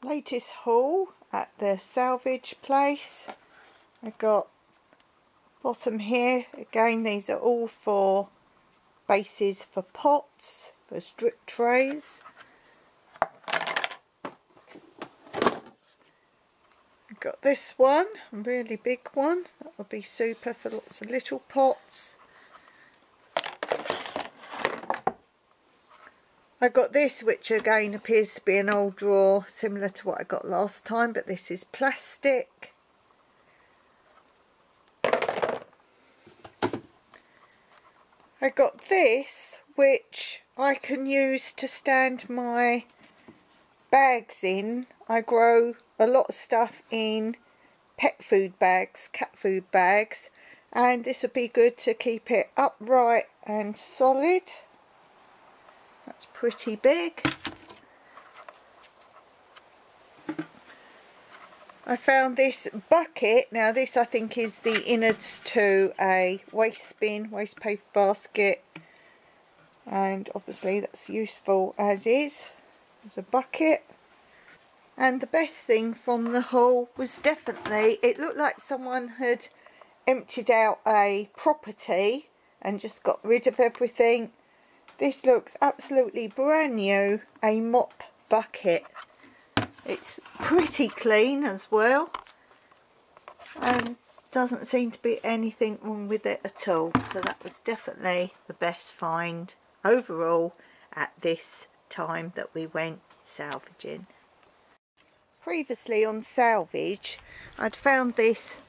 latest haul at the Salvage place. I got bottom here. Again, these are all for bases for pots, for strip trays. Got this one, a really big one. That would be super for lots of little pots. I got this, which again appears to be an old drawer, similar to what I got last time, but this is plastic. I got this, which I can use to stand my bags in. I grow a lot of stuff in pet food bags, cat food bags, and this would be good to keep it upright and solid. That's pretty big. I found this bucket. Now this I think is the innards to a waste bin, waste paper basket, and obviously that's useful as is, as a bucket. And the best thing from the haul was definitely, it looked like someone had emptied out a property and just got rid of everything. This looks absolutely brand new, a mop bucket. It's pretty clean as well, and doesn't seem to be anything wrong with it at all. So that was definitely the best find overall at this time that we went salvaging. Previously on Salvage, I'd found this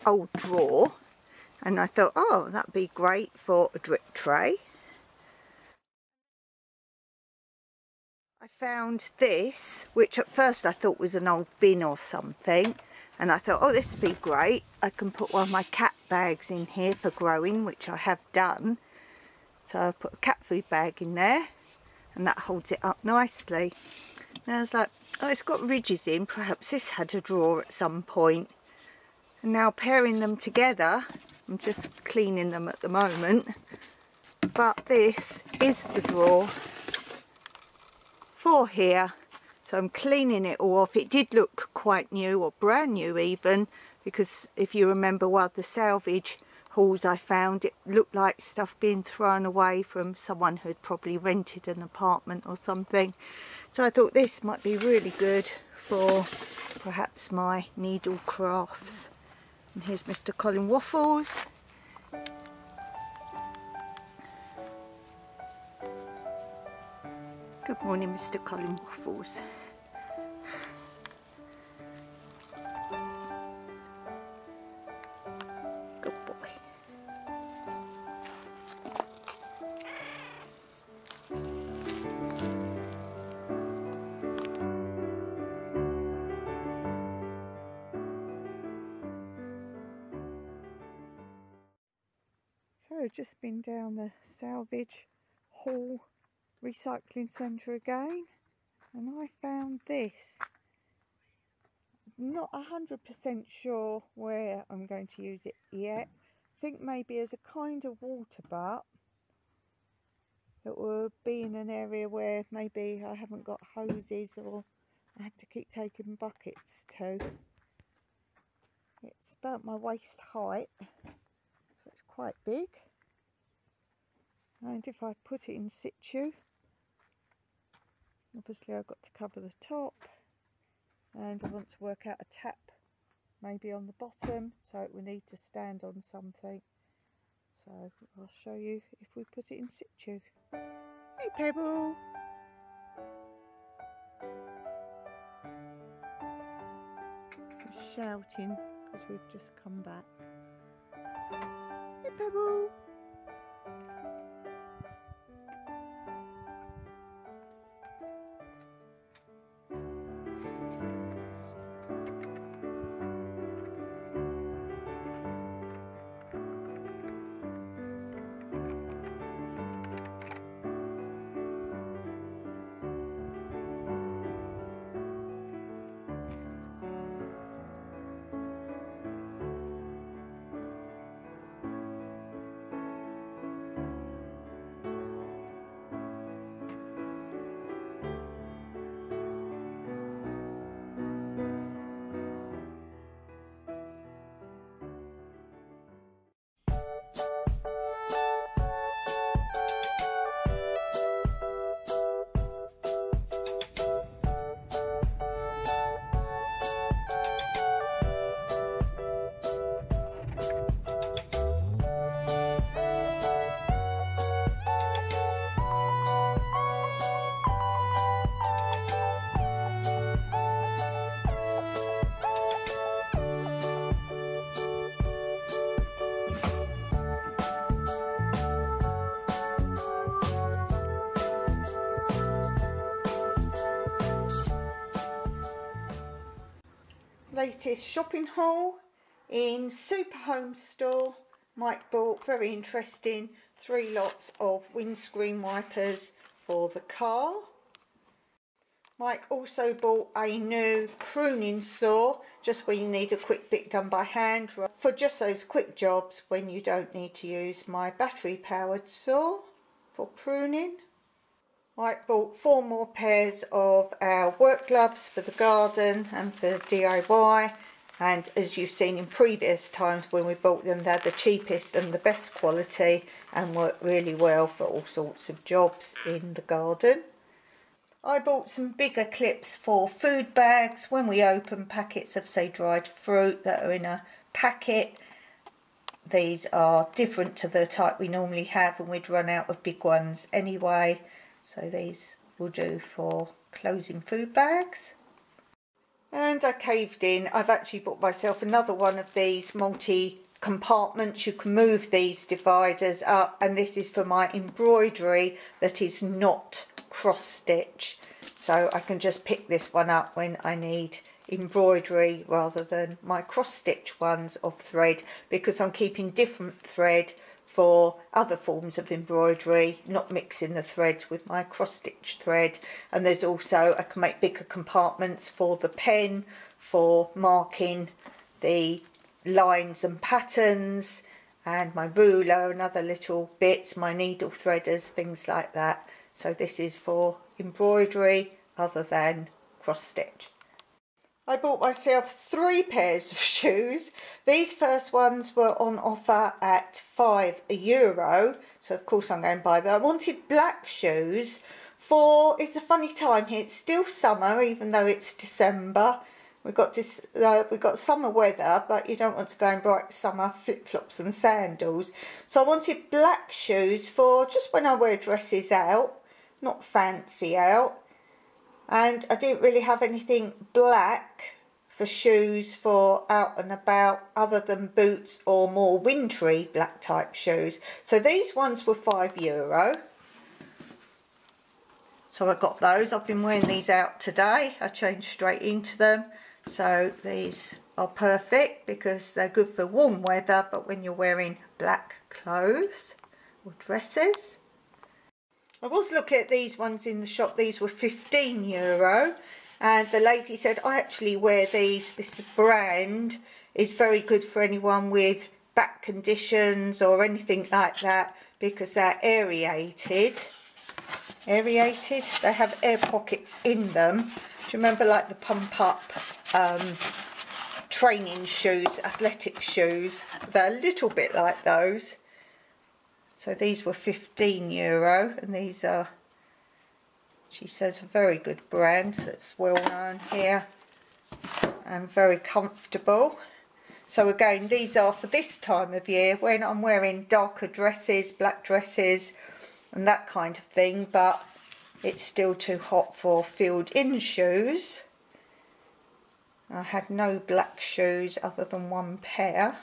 old drawer and I thought, oh, that'd be great for a drip tray. I found this, which at first I thought was an old bin or something, and I thought, oh, this would be great. I can put one of my cat bags in here for growing, which I have done. So I put a cat food bag in there and that holds it up nicely. And I was like, oh, it's got ridges in, perhaps this had a drawer at some point. And now pairing them together, I'm just cleaning them at the moment, but this is the drawer for here. So I'm cleaning it all off. It did look quite new, or brand new even, because if you remember one of the salvage hauls I found, it looked like stuff being thrown away from someone who had probably rented an apartment or something. So I thought this might be really good for perhaps my needle crafts. And here's Mr. Colin Waffles. Good morning, Mr. Colin Waffles. Good boy. So just been down the Salvage haul recycling centre again, and I found this. Not 100% sure where I'm going to use it yet. I think maybe as a kind of water butt. It will be in an area where maybe I haven't got hoses, or I have to keep taking buckets to. It's about my waist height, so it's quite big. And if I put it in situ, obviously I've got to cover the top, and I want to work out a tap maybe on the bottom, so it will need to stand on something. So I'll show you if we put it in situ. Hey Pebble! He's shouting because we've just come back. Hey Pebble! latest shopping haul in Super Home Store. Mike bought, very interesting, 3 lots of windscreen wipers for the car. Mike also bought a new pruning saw, just when you need a quick bit done by hand, for just those quick jobs when you don't need to use my battery powered saw for pruning. Mike bought 4 more pairs of our work gloves for the garden and for DIY, and as you've seen in previous times when we bought them, they're the cheapest and the best quality and work really well for all sorts of jobs in the garden. I bought some bigger clips for food bags when we open packets of, say, dried fruit that are in a packet. These are different to the type we normally have, and we'd run out of big ones anyway, so these will do for closing food bags. And I caved in. I've actually bought myself another one of these multi-compartments. You can move these dividers up, and this is for my embroidery that is not cross stitch, so I can just pick this one up when I need embroidery rather than my cross stitch ones of thread, because I'm keeping different thread for other forms of embroidery, not mixing the threads with my cross stitch thread. And there's also, I can make bigger compartments for the pen, for marking the lines and patterns, and my ruler and other little bits, my needle threaders, things like that. So this is for embroidery other than cross stitch. I bought myself 3 pairs of shoes. These first ones were on offer at €5, so of course I'm going to buy them. I wanted black shoes for, it's a funny time here, it's still summer even though it's December. We've got summer weather, but you don't want to go in bright summer flip-flops and sandals. So I wanted black shoes for just when I wear dresses out, not fancy out. And I didn't really have anything black for shoes for out and about other than boots or more wintry black type shoes. So these ones were €5. So I got those. I've been wearing these out today. I changed straight into them. So these are perfect because they're good for warm weather, but when you're wearing black clothes or dresses. I was looking at these ones in the shop. These were €15, and the lady said, I actually wear these. This brand is very good for anyone with back conditions or anything like that, because they're aerated. Aerated. They have air pockets in them. Do you remember, like the pump up training shoes, athletic shoes? They're a little bit like those. So these were €15, and these are, she says, a very good brand that's well known here and very comfortable. So again, these are for this time of year when I'm wearing darker dresses, black dresses and that kind of thing, but it's still too hot for filled-in shoes. I had no black shoes other than 1 pair.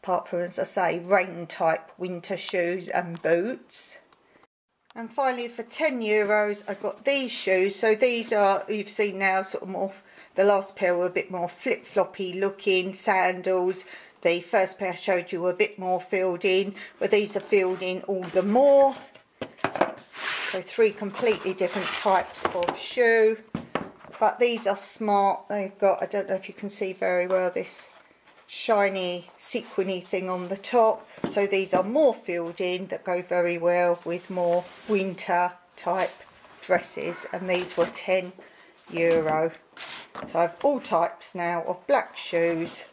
Apart from, as I say, rain type winter shoes and boots. And finally for €10 I got these shoes. So these are, you've seen now, sort of more, the last pair were a bit more flip-floppy looking sandals. The first pair I showed you were a bit more filled in, but these are filled in all the more. So 3 completely different types of shoe. But these are smart. They've got, I don't know if you can see very well, this shiny sequiny thing on the top. So these are more filled in, that go very well with more winter type dresses, and these were €10. So I have all types now of black shoes,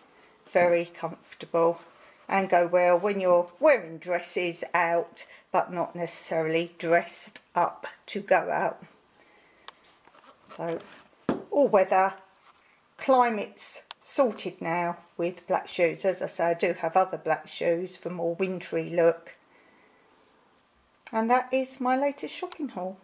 very comfortable and go well when you're wearing dresses out but not necessarily dressed up to go out. So all weather, climates sorted now with black shoes. As I say, I do have other black shoes for more wintry look. And that is my latest shopping haul.